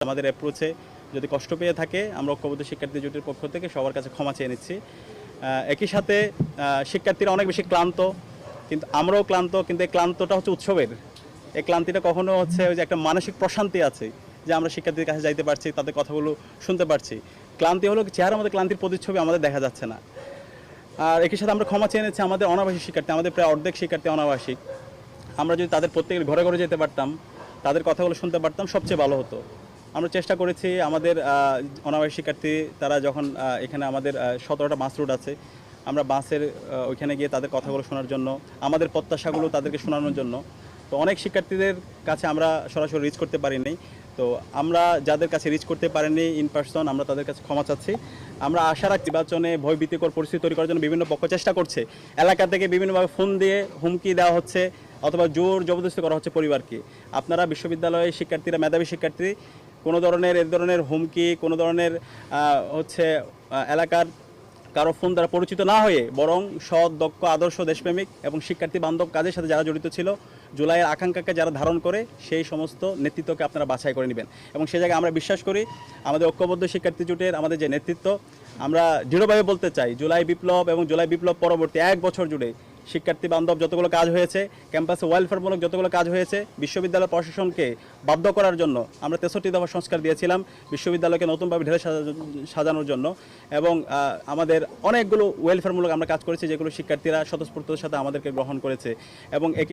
আমাদের অ্যাপ্রোচে যদি কষ্ট পেয়ে থাকে আমরা ঐক্যবদ্ধ শিক্ষার্থী জোটের পক্ষ থেকে সবার কাছে ক্ষমা চেয়ে নিচ্ছি। একই সাথে শিক্ষার্থীরা অনেক বেশি ক্লান্ত, কিন্তু আমরাও ক্লান্ত, কিন্তু এই ক্লান্তটা হচ্ছে উৎসবের। এই ক্লান্তিটা কখনো হচ্ছে ওই যে একটা মানসিক প্রশান্তি আছে যে আমরা শিক্ষার্থীদের কাছে যাইতে পারছি, তাদের কথাগুলো শুনতে পারছি। ক্লান্তি হলো চেহারার মধ্যে ক্লান্তির প্রতিচ্ছবি আমাদের দেখা যাচ্ছে না। আর একই সাথে আমরা ক্ষমা চেয়ে নিচ্ছি আমাদের অনাবাসিক শিক্ষার্থী, আমাদের প্রায় অর্ধেক শিক্ষার্থী অনাবাসিক। আমরা যদি তাদের প্রত্যেকের ঘরে ঘরে যেতে পারতাম, তাদের কথাগুলো শুনতে পারতাম, সবচেয়ে ভালো হতো। আমরা চেষ্টা করেছি আমাদের অনাবাসিক শিক্ষার্থী তারা যখন এখানে আমাদের 17টা বাস রুট আছে, আমরা বাসের ওইখানে গিয়ে তাদের কথাগুলো শোনার জন্য, আমাদের প্রত্যাশাগুলো তাদেরকে শোনানোর জন্য। তো অনেক শিক্ষার্থীদের কাছে আমরা সরাসরি রিচ করতে পারিনি। তো আমরা যাদের কাছে রিচ করতে পারিনি ইন পার্সন, আমরা তাদের কাছে ক্ষমা চাচ্ছি। আমরা আশা রাখছি নির্বাচনে ভয়ভীতিকর পরিস্থিতি তৈরি করার জন্য বিভিন্ন পক্ষ চেষ্টা করছে। এলাকা থেকে বিভিন্নভাবে ফোন দিয়ে হুমকি দেওয়া হচ্ছে অথবা জোর জবরদস্তি করা হচ্ছে পরিবারকে। আপনারা বিশ্ববিদ্যালয়ের শিক্ষার্থীরা, মেধাবী শিক্ষার্থী, কোনো ধরনের এ ধরনের হুমকি, কোনো ধরনের এলাকার কারো ফোন দ্বারা পরিচিত না হয়ে বরং সৎ, দক্ষ, আদর্শ, দেশপ্রেমিক এবং শিক্ষার্থী বান্ধব কাজের সাথে যারা জড়িত ছিল, জুলাইয়ের আকাঙ্ক্ষাকে যারা ধারণ করে, সেই সমস্ত নেতৃত্বকে আপনারা বাছাই করে নেবেন। এবং সে জায়গায় আমরা বিশ্বাস করি আমাদের ঐক্যবদ্ধ শিক্ষার্থী জোটের আমাদের যে নেতৃত্ব, আমরা দৃঢ়ভাবে বলতে চাই জুলাই বিপ্লব এবং জুলাই বিপ্লব পরবর্তী 1 বছর জুড়ে শিক্ষার্থী বান্ধব যতগুলো কাজ হয়েছে, ক্যাম্পাসে ওয়েলফেয়ারমূলক যতগুলো কাজ হয়েছে, বিশ্ববিদ্যালয় প্রশাসনকে বাধ্য করার জন্য আমরা 63 দফা সংস্কার দিয়েছিলাম বিশ্ববিদ্যালয়কে নতুনভাবে ঢেলে সাজানোর জন্য। এবং আমাদের অনেকগুলো ওয়েলফেয়ারমূলক আমরা কাজ করেছি যেগুলো শিক্ষার্থীরা স্বতঃস্ফূর্ততার সাথে আমাদেরকে গ্রহণ করেছে। এবং